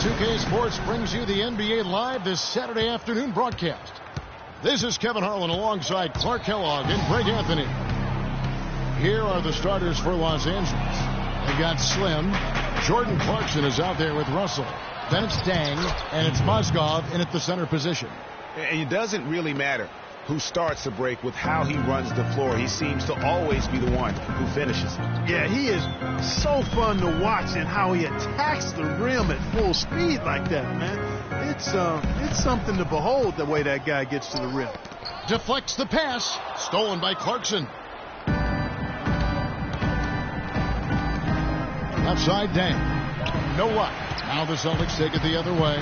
2K Sports brings you the NBA Live this Saturday afternoon broadcast. This is Kevin Harlan alongside Clark Kellogg and Greg Anthony. Here are the starters for Los Angeles. They've got Slim. Jordan Clarkson is out there with Russell. Then it's Dang, and it's Mozgov in at the center position. And it doesn't really matter who starts the break with how he runs the floor. He seems to always be the one who finishes. Yeah, he is so fun to watch and how he attacks the rim at full speed like that, man. It's something to behold the way that guy gets to the rim. Deflects the pass. Stolen by Clarkson. Outside Dang. No luck. Now the Celtics take it the other way.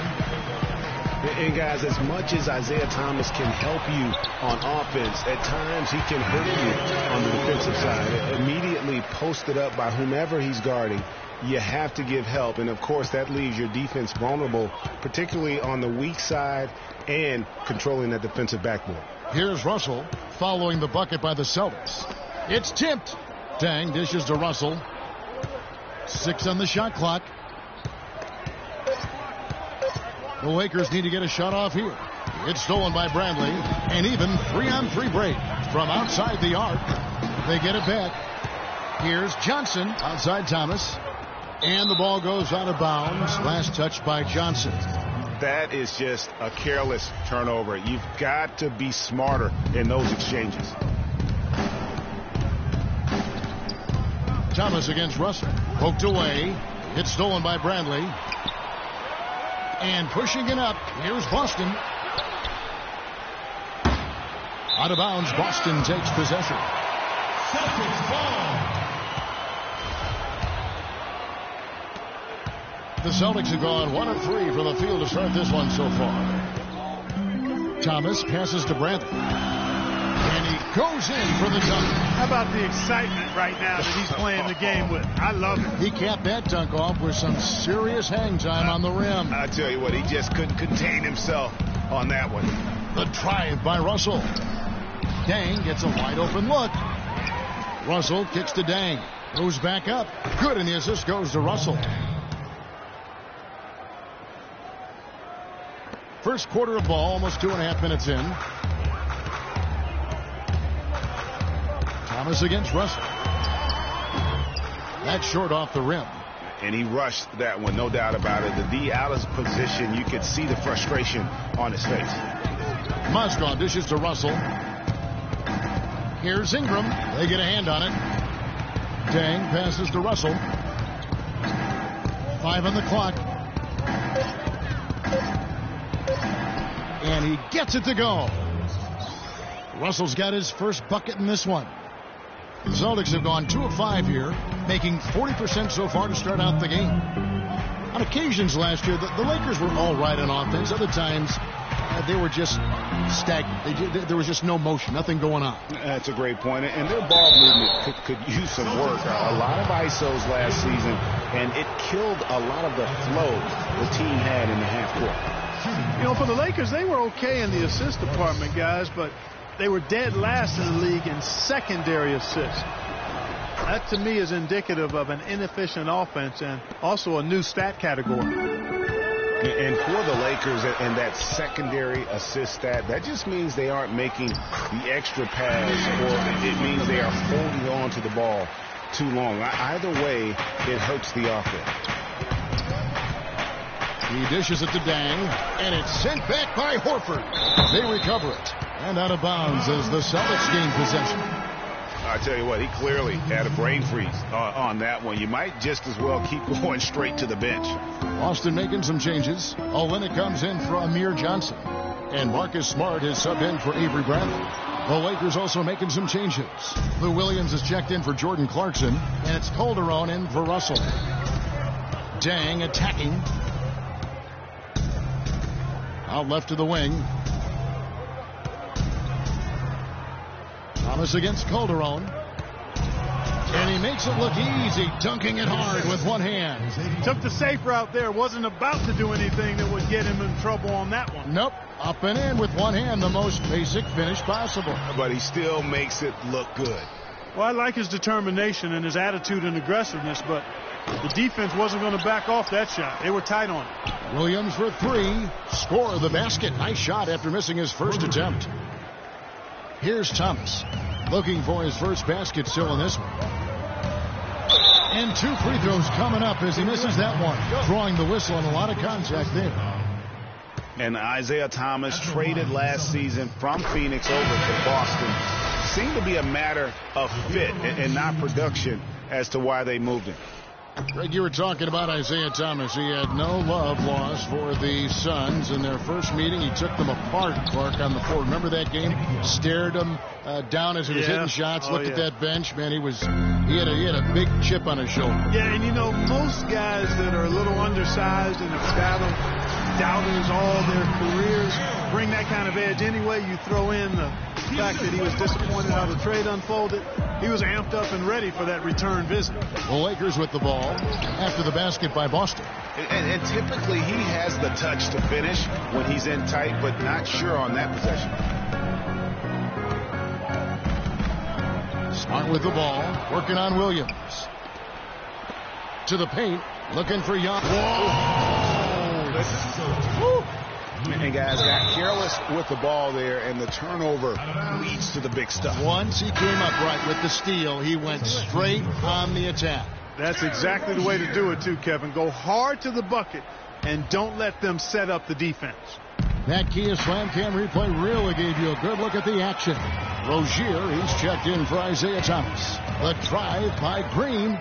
And guys, as much as Isaiah Thomas can help you on offense, at times he can hurt you on the defensive side. Immediately posted up by whomever he's guarding, you have to give help. And, of course, that leaves your defense vulnerable, particularly on the weak side and controlling that defensive backboard. Here's Russell following the bucket by the Celtics. It's tipped. Dang dishes to Russell. 6 on the shot clock. The Lakers need to get a shot off here. It's stolen by Bradley. And even 3-on-3 break from outside the arc. They get it back. Here's Johnson outside Thomas. And the ball goes out of bounds. Last touch by Johnson. That is just a careless turnover. You've got to be smarter in those exchanges. Thomas against Russell. Poked away. It's stolen by Bradley. And pushing it up, here's Boston. Out of bounds, Boston takes possession. Celtics ball. The Celtics have gone 1 of 3 from the field to start this one so far. Thomas passes to Bradley. And he goes in for the dunk. How about the excitement right now that he's playing the game with? I love it. He capped that dunk off with some serious hang time on the rim. I tell you what, he just couldn't contain himself on that one. The drive by Russell. Dang gets a wide open look. Russell kicks to Dang. Goes back up. Good, and the assist goes to Russell. First quarter of ball, almost 2.5 minutes in. Thomas against Russell. That's short off the rim. And he rushed that one, no doubt about it. The D out of position, you could see the frustration on his face. Mozgov dishes to Russell. Here's Ingram. They get a hand on it. Dang passes to Russell. 5 on the clock. And he gets it to go. Russell's got his first bucket in this one. The Celtics have gone 2 of 5 here, making 40% so far to start out the game. On occasions last year, the Lakers were all right on offense. Other times, they were just stagnant. There was just no motion, nothing going on. That's a great point. And their ball movement could use some work. A lot of ISOs last season, and it killed a lot of the flow the team had in the half court. You know, for the Lakers, they were okay in the assist department, guys, but they were dead last in the league in secondary assists. That, to me, is indicative of an inefficient offense and also a new stat category. And for the Lakers and that secondary assist stat, that just means they aren't making the extra pass, or it means they are holding on to the ball too long. Either way, it hurts the offense. He dishes it to Dang, and it's sent back by Horford. They recover it. And out of bounds as the Celtics gain possession. I tell you what, he clearly had a brain freeze on that one. You might just as well keep going straight to the bench. Boston making some changes. Olynyk comes in for Amir Johnson. And Marcus Smart is subbed in for Avery Bradley. The Lakers also making some changes. Lou Williams is checked in for Jordan Clarkson. And it's Calderon in for Russell. Dang attacking. Out left to the wing. Thomas against Calderon. And he makes it look easy, dunking it hard with one hand. He took the safe route there. Wasn't about to do anything that would get him in trouble on that one. Nope. Up and in with one hand, the most basic finish possible. But he still makes it look good. Well, I like his determination and his attitude and aggressiveness, but the defense wasn't going to back off that shot. They were tight on it. Williams for three. Score the basket. Nice shot after missing his first attempt. Here's Thomas looking for his first basket still in this one. And 2 free throws coming up as he misses that one. Drawing the whistle and a lot of contact there. And Isaiah Thomas, traded last season from Phoenix over to Boston. Seemed to be a matter of fit and not production as to why they moved him. Greg, you were talking about Isaiah Thomas. He had no love lost for the Suns in their first meeting. He took them apart, Clark, on the floor. Remember that game? Stared them down as he was hitting shots. Looked at that bench, man. He had a big chip on his shoulder. Yeah, and you know, most guys that are a little undersized and have battled doubters all their careers bring that kind of edge anyway. You throw in the fact that he was disappointed how the trade unfolded. He was amped up and ready for that return visit. The Lakers with the ball after the basket by Boston. And typically he has the touch to finish when he's in tight, but not sure on that possession. Smart with the ball, working on Williams. To the paint, looking for Young. And guys got careless with the ball there, and the turnover leads to the big stuff. Once he came up right with the steal, he went straight on the attack. That's exactly the way to do it too, Kevin. Go hard to the bucket and don't let them set up the defense. That Kia Slam Cam replay really gave you a good look at the action. Rozier, he's checked in for Isaiah Thomas. The drive by Green.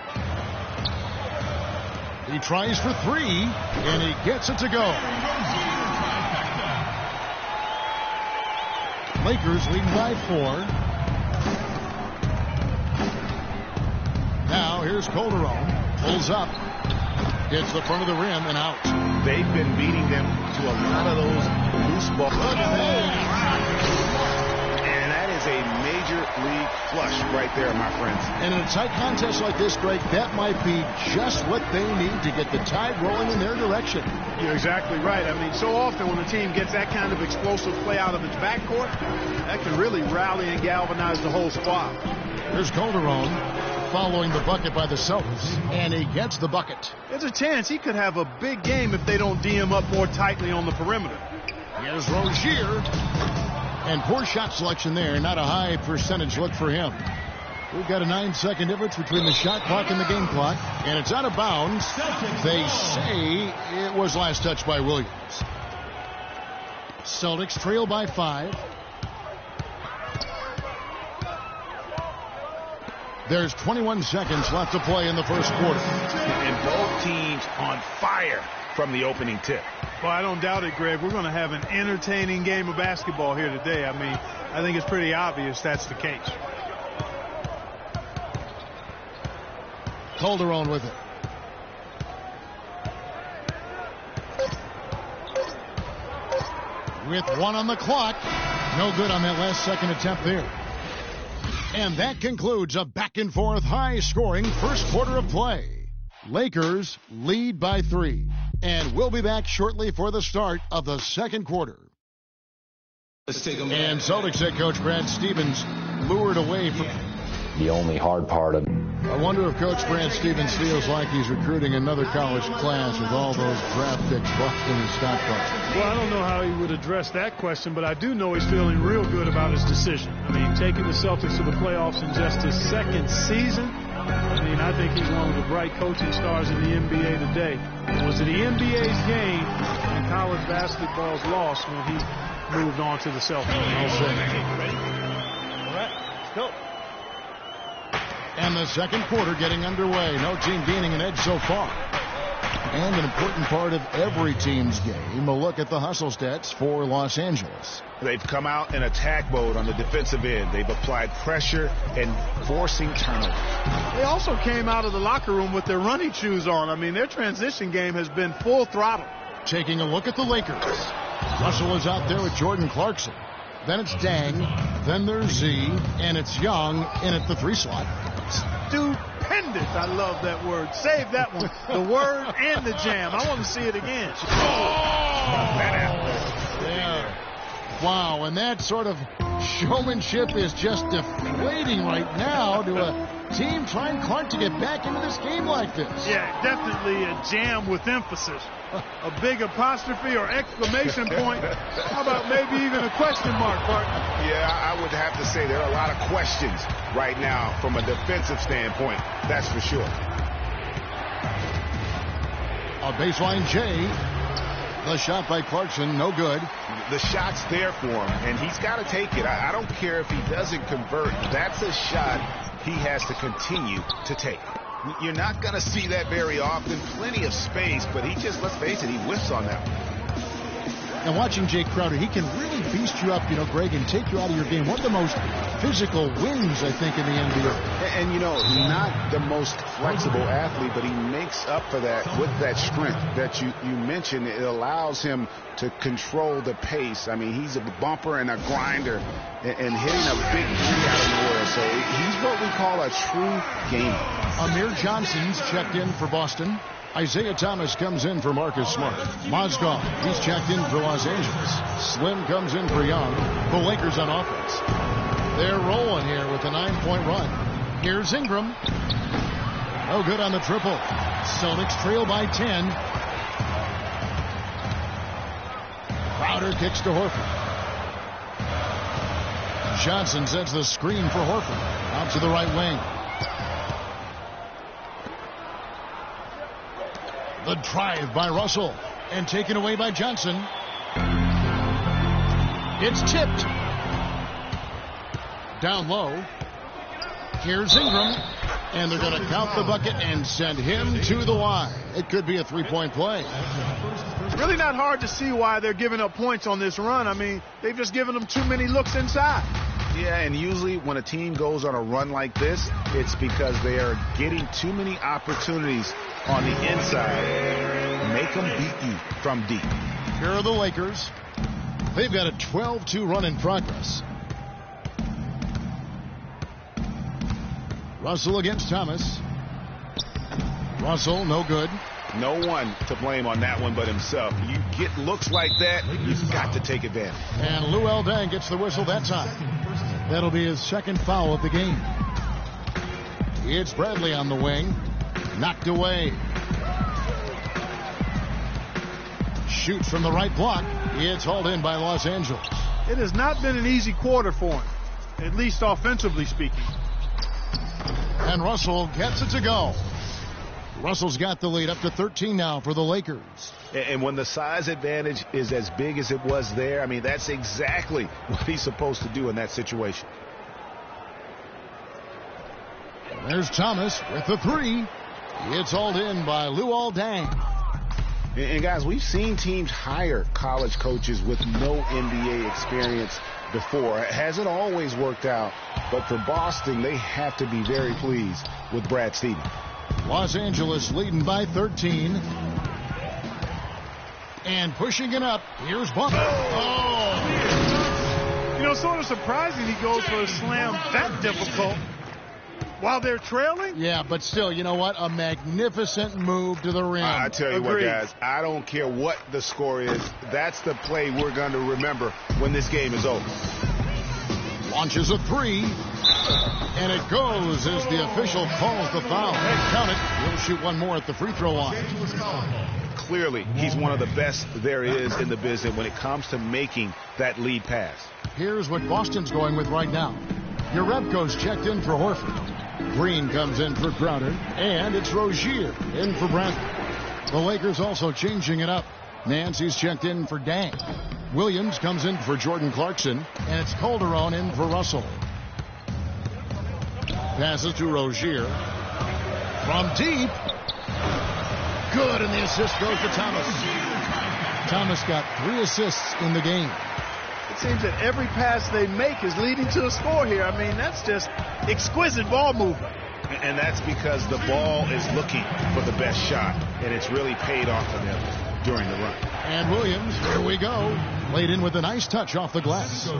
He tries for three, and he gets it to go. Lakers leading by 4. Now here's Calderon. Pulls up. Hits the front of the rim and out. They've been beating them to a lot of those loose balls. Look at that. And that is a major league flush right there, my friends. And in a tight contest like this, Greg, that might be just what they need to get the tide rolling in their direction. You're exactly right. I mean, so often when a team gets that kind of explosive play out of its backcourt, that can really rally and galvanize the whole squad. Here's Calderon following the bucket by the Celtics, and he gets the bucket. There's a chance he could have a big game if they don't D him up more tightly on the perimeter. Here's Rozier. And poor shot selection there. Not a high percentage look for him. We've got a 9-second difference between the shot clock and the game clock. And it's out of bounds. They say it was last touched by Williams. Celtics trail by 5. There's 21 seconds left to play in the first quarter. And both teams on fire from the opening tip. Well, I don't doubt it, Greg. We're going to have an entertaining game of basketball here today. I mean, I think it's pretty obvious that's the case. Calderon with it. With 1 on the clock. No good on that last second attempt there. And that concludes a back-and-forth, high-scoring first quarter of play. Lakers lead by 3. And we'll be back shortly for the start of the second quarter. And Celtics head coach Brad Stevens lured away from... The only hard part of it. I wonder if Coach Brad Stevens feels like he's recruiting another college class with all those draft picks bucked in his stockpile. Well, I don't know how he would address that question, but I do know he's feeling real good about his decision. I mean, taking the Celtics to the playoffs in just his second season, I mean, I think he's one of the bright coaching stars in the NBA today. It was the NBA's game and college basketball's loss when he moved on to the Celtics. All right, let's go. And the second quarter getting underway. No team gaining an edge so far. And an important part of every team's game, a look at the hustle stats for Los Angeles. They've come out in attack mode on the defensive end. They've applied pressure and forcing turnovers. They also came out of the locker room with their running shoes on. I mean, their transition game has been full throttle. Taking a look at the Lakers. Russell is out there with Jordan Clarkson. Then it's Dang. Then there's Z. And it's Young in at the 3 slot. Stupendous. I love that word. Save that one. The word and the jam. I want to see it again. Yeah. Wow, and that sort of showmanship is just deflating right now to a team trying, Clark, to get back into this game like this. Yeah, definitely a jam with emphasis. A big apostrophe or exclamation point. How about maybe even a question mark, Clark? Yeah, I would have to say there are a lot of questions right now from a defensive standpoint. That's for sure. A baseline J. The shot by Clarkson, no good. The shot's there for him, and he's got to take it. I don't care if he doesn't convert. That's a shot he has to continue to take. You're not going to see that very often. Plenty of space, but he just, let's face it, he whiffs on that one. And watching Jake Crowder, he can really beast you up, Greg, and take you out of your game. One of the most physical wings, I think, in the NBA. And, not the most flexible athlete, but he makes up for that with that strength that you mentioned. It allows him to control the pace. I mean, he's a bumper and a grinder and hitting a big three out of nowhere. So he's what we call a true gamer. Amir Johnson's checked in for Boston. Isaiah Thomas comes in for Marcus Smart. Mozgov, he's checked in for Los Angeles. Slim comes in for Young. The Lakers on offense. They're rolling here with a 9-point run. Here's Ingram. No good on the triple. Celtics trail by 10. Crowder kicks to Horford. Johnson sets the screen for Horford. Out to the right wing. The drive by Russell and taken away by Johnson. It's tipped. Down low. Here's Ingram. And they're going to count the bucket and send him to the line. It could be a three-point play. Really not hard to see why they're giving up points on this run. I mean, they've just given them too many looks inside. Yeah, and usually when a team goes on a run like this, it's because they are getting too many opportunities on the inside. Make them beat you from deep. Here are the Lakers. They've got a 12-2 run in progress. Russell against Thomas. Russell, no good. No one to blame on that one but himself. You get looks like that, you've got to take advantage. And WeAllGone gets the whistle that time. That'll be his second foul of the game. It's Bradley on the wing. Knocked away. Shoots from the right block. It's hauled in by Los Angeles. It has not been an easy quarter for him, at least offensively speaking. And Russell gets it to go. Russell's got the lead up to 13 now for the Lakers. And when the size advantage is as big as it was there, I mean, that's exactly what he's supposed to do in that situation. There's Thomas with the three. It's hauled in by WeAllGone. And guys, we've seen teams hire college coaches with no NBA experience before. It hasn't always worked out, but for Boston, they have to be very pleased with Brad Stevens. Los Angeles leading by 13. And pushing it up. Here's Butler. Oh! You know, sort of surprising he goes for a slam that difficult while they're trailing. Yeah, but still, you know what? A magnificent move to the rim. I tell you what, guys, I don't care what the score is. That's the play we're going to remember when this game is over. Launches a three. And it goes as the official calls the foul. Count it. He'll shoot one more at the free throw line. Clearly, he's one of the best there is in the business when it comes to making that lead pass. Here's what Boston's going with right now. Jerebko's checked in for Horford. Green comes in for Crowder. And it's Rozier in for Bradley. The Lakers also changing it up. Nancy's checked in for Dang. Williams comes in for Jordan Clarkson. And it's Calderon in for Russell. Passes to Rozier. From deep. Good, and the assist goes to Thomas. Thomas got 3 assists in the game. It seems that every pass they make is leading to a score here. I mean, that's just exquisite ball movement. And that's because the ball is looking for the best shot, and it's really paid off for them during the run. And Williams, here we go. Laid in with a nice touch off the glass.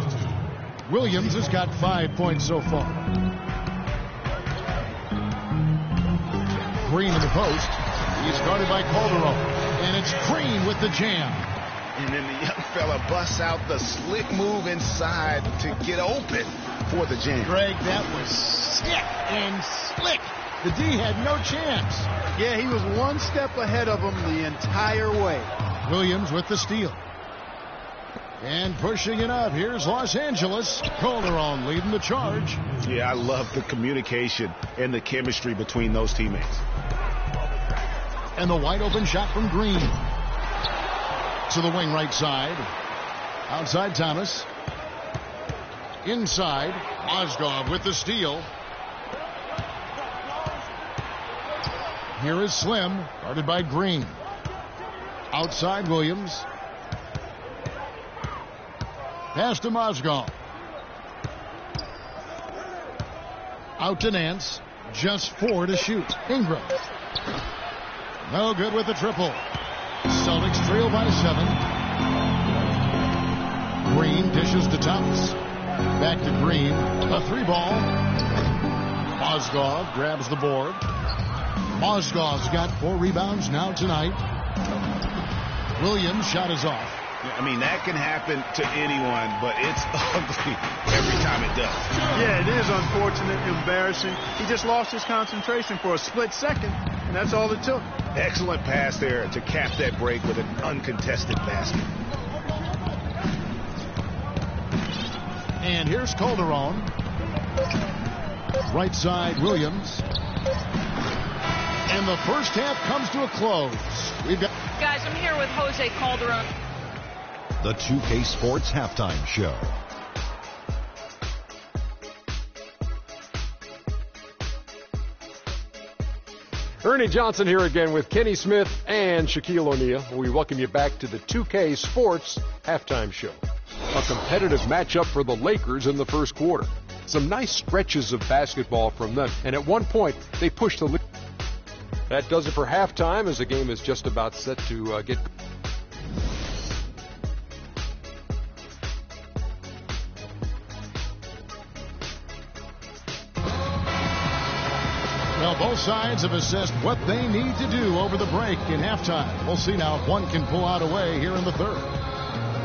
Williams has got 5 points so far. Green in the post. He's guarded by Calderon. And it's Green with the jam. And then the young fella busts out the slick move inside to get open for the jam. Greg, that was sick and slick. The D had no chance. Yeah, he was one step ahead of him the entire way. Williams with the steal. And pushing it up. Here's Los Angeles. Calderon leading the charge. Yeah, I love the communication and the chemistry between those teammates. And the wide open shot from Green. To the wing right side. Outside Thomas. Inside. Mozgov with the steal. Here is Slim. Guarded by Green. Outside Williams. Pass to Mozgov. Out to Nance. Just 4 to shoot. Ingram. No good with the triple. Celtics trail by 7. Green dishes to Thomas. Back to Green. A 3-ball. Mozgov grabs the board. Mozgov's got 4 rebounds now tonight. Williams' shot is off. I mean, that can happen to anyone, but it's ugly every time it does. Yeah, it is unfortunate, embarrassing. He just lost his concentration for a split second, and that's all it took. Excellent pass there to cap that break with an uncontested basket. And here's Calderon. Right side, Williams. And the first half comes to a close. We've got... Guys, I'm here with Jose Calderon. The 2K Sports Halftime Show. Ernie Johnson here again with Kenny Smith and Shaquille O'Neal. We welcome you back to the 2K Sports Halftime Show. A competitive matchup for the Lakers in the first quarter. Some nice stretches of basketball from them, and at one point they pushed the lead. That does it for halftime as the game is just about set to get... Well, both sides have assessed what they need to do over the break in halftime. We'll see now if one can pull out a way here in the third.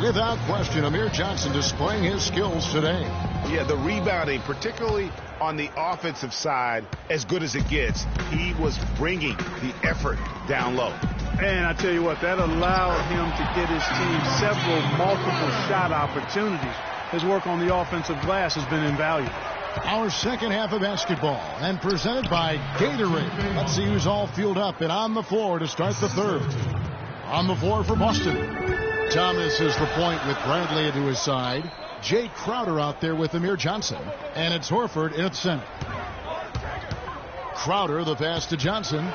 Without question, Amir Johnson displaying his skills today. Yeah, the rebounding, particularly on the offensive side, as good as it gets. He was bringing the effort down low. And I tell you what, that allowed him to get his team several multiple shot opportunities. His work on the offensive glass has been invaluable. Our second half of basketball, and presented by Gatorade. Let's see who's all fueled up and on the floor to start the third. On the floor for Boston. Thomas is the point with Bradley to his side. Jay Crowder out there with Amir Johnson. And it's Horford in at center. Crowder, the pass to Johnson.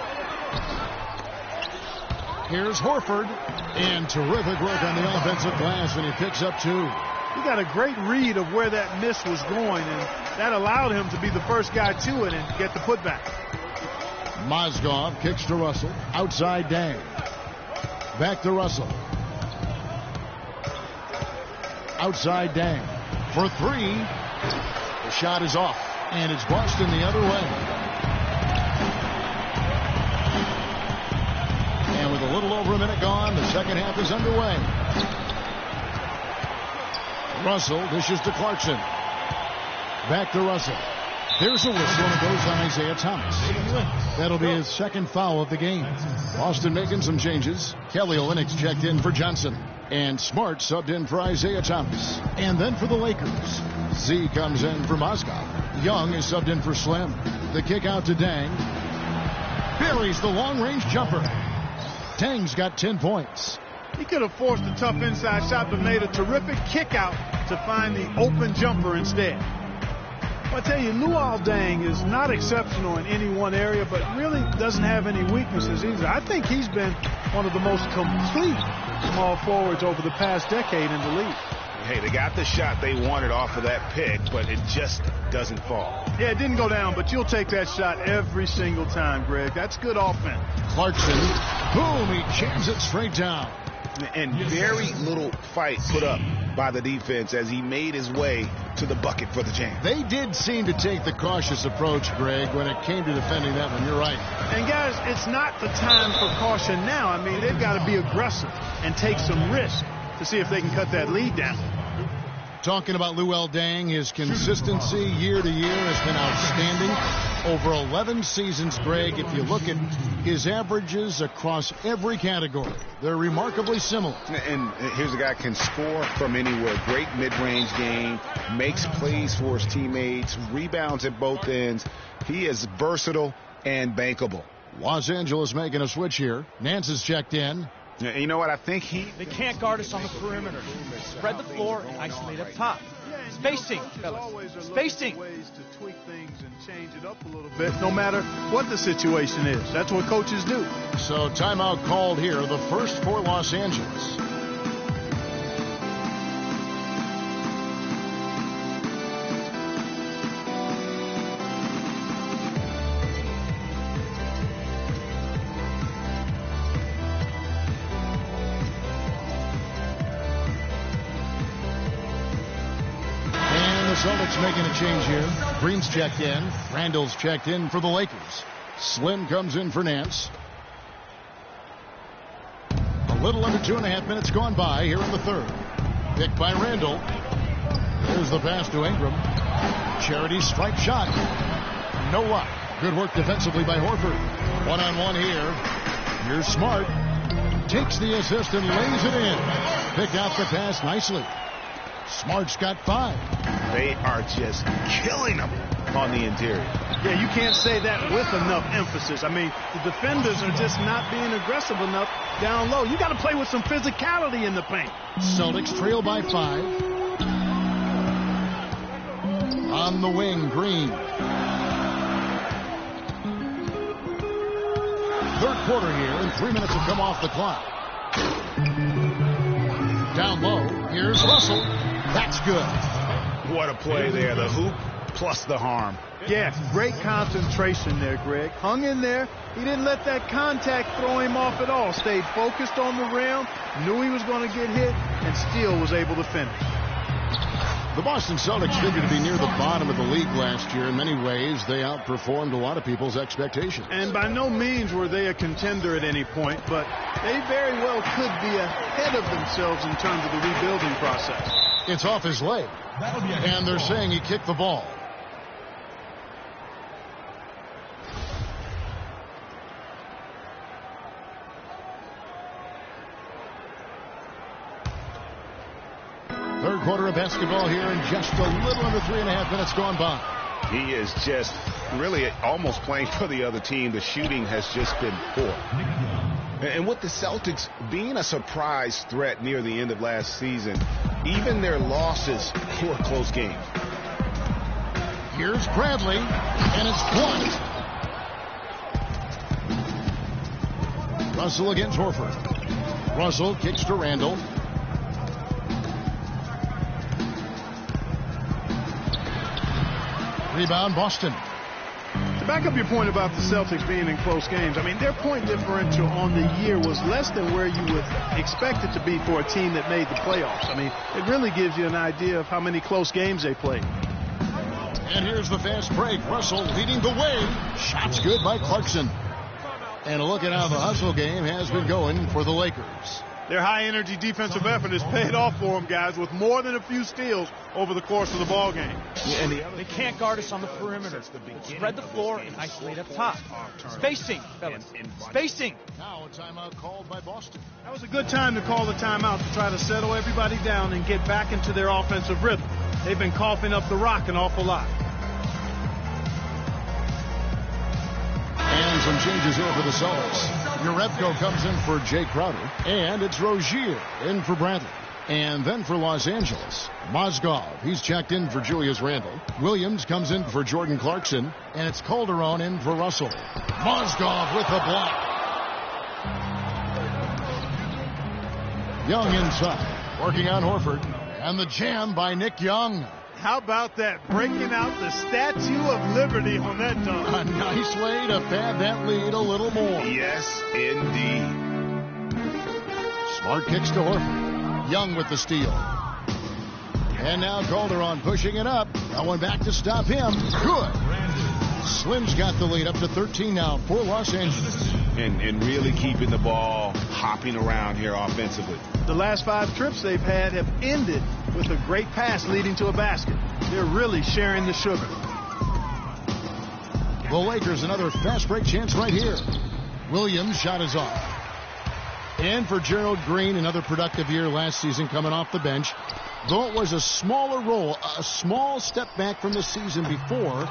Here's Horford. And terrific work on the offensive glass, and he picks up 2. He got a great read of where that miss was going, and that allowed him to be the first guy to it and get the putback. Mozgov kicks to Russell. Outside Dang. Back to Russell. Outside Dang. For 3. The shot is off, and it's Boston the other way. And with a little over a minute gone, the second half is underway. Russell dishes to Clarkson. Back to Russell. There's a whistle, and it goes on Isaiah Thomas. That'll be his second foul of the game. Boston making some changes. Kelly Olynyk checked in for Johnson. And Smart subbed in for Isaiah Thomas. And then for the Lakers, Z comes in for Mozgov. Young is subbed in for Slim. The kick out to Dang. Buries the long-range jumper. Dang's got 10 points. He could have forced a tough inside shot, but made a terrific kick out to find the open jumper instead. Well, I tell you, Luol Deng is not exceptional in any one area, but really doesn't have any weaknesses either. I think he's been one of the most complete small forwards over the past decade in the league. Hey, they got the shot they wanted off of that pick, but it just doesn't fall. Yeah, it didn't go down, but you'll take that shot every single time, Greg. That's good offense. Clarkson, boom, he jams it straight down. And very little fight put up by the defense as he made his way to the bucket for the jam. They did seem to take the cautious approach, Greg, when it came to defending that one. You're right. And, guys, it's not the time for caution now. I mean, they've got to be aggressive and take some risk. to see if they can cut that lead down. Talking about Luol Deng, his consistency year to year has been outstanding. Over 11 seasons, Greg, if you look at his averages across every category, they're remarkably similar. And here's a guy can score from anywhere. Great mid-range game, makes plays for his teammates, rebounds at both ends. He is versatile and bankable. Los Angeles making a switch here. Nance is checked in. You know what? I think They can't guard us on the perimeter. Spread the floor and isolate up top. Spacing, fellas. Spacing. Ways to tweak things and change it up a little bit, no matter what the situation is. That's what coaches do. So timeout called here, the first for Los Angeles. Celtics making a change here. Green's checked in. Randall's checked in for the Lakers. Slim comes in for Nance. A little under 2.5 minutes gone by here in the third. Picked by Randall. There's the pass to Ingram. Charity strike shot. No luck. Good work defensively by Horford. One-on-one here. Here's Smart. Takes the assist and lays it in. Picked out the pass nicely. Smart's got 5. they are just killing them on the interior. Yeah, you can't say that with enough emphasis. I mean, the defenders are just not being aggressive enough down low. You got to play with some physicality in the paint. Celtics trail by 5. On the wing, Green. Third quarter here, and 3 minutes have come off the clock. Down low, here's Russell. That's good. What a play there. The hoop plus the harm. Yeah, great concentration there, Greg. Hung in there. He didn't let that contact throw him off at all. Stayed focused on the rim, knew he was going to get hit, and still was able to finish. The Boston Celtics figured to be near the bottom of the league last year. In many ways, they outperformed a lot of people's expectations. And by no means were they a contender at any point, but they very well could be ahead of themselves in terms of the rebuilding process. It's off his leg, and they're saying he kicked the ball. Third quarter of basketball here, and just a little under 3.5 minutes gone by. He is just really almost playing for the other team. The shooting has just been poor. And with the Celtics being a surprise threat near the end of last season, even their losses were close games. Here's Bradley, and it's blocked. Russell against Horford. Russell kicks to Randall. Rebound, Boston. To back up your point about the Celtics being in close games, I mean, their point differential on the year was less than where you would expect it to be for a team that made the playoffs. I mean, it really gives you an idea of how many close games they played. And here's the fast break. Russell leading the way. Shots good by Clarkson. And a look at how the hustle game has been going for the Lakers. Their high-energy defensive effort has paid off for them, guys, with more than a few steals over the course of the ball game. They can't guard us on the perimeter. Spread the floor and isolate up top. Spacing, fellas. Spacing. Now a timeout called by Boston. That was a good time to call the timeout to try to settle everybody down and get back into their offensive rhythm. They've been coughing up the rock an awful lot. And some changes here for the Celtics. Urepko comes in for Jay Crowder. And it's Rozier in for Bradley. And then for Los Angeles, Mozgov. He's checked in for Julius Randle. Williams comes in for Jordan Clarkson. And it's Calderon in for Russell. Mozgov with the block. Young inside. Working on Horford. And the jam by Nick Young. How about that? Breaking out the Statue of Liberty on that dunk. A nice way to pad that lead a little more. Yes, indeed. Smart kicks to Horford. Young with the steal. And now Calderon pushing it up. No one back to stop him. Good. Slim's got the lead up to 13 now for Los Angeles. and really keeping the ball hopping around here offensively. The last 5 trips they've had have ended with a great pass leading to a basket. They're really sharing the sugar. The Lakers another fast break chance right here. Williams' shot is off. And for Gerald Green, another productive year last season coming off the bench. Though it was a smaller role, a small step back from the season before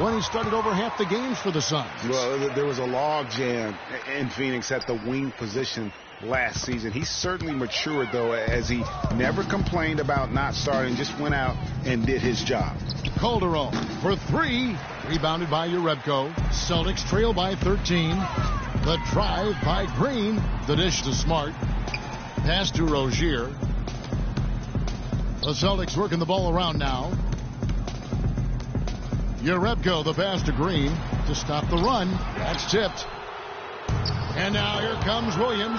when he started over half the games for the Suns. Well, there was a log jam in Phoenix at the wing position last season. He certainly matured, though, as he never complained about not starting, just went out and did his job. Calderon for 3. Rebounded by Jerebko. Celtics trail by 13. The drive by Green. The dish to Smart. Pass to Rozier. The Celtics working the ball around now. Jerebko, the pass to Green to stop the run. That's tipped. And now here comes Williams.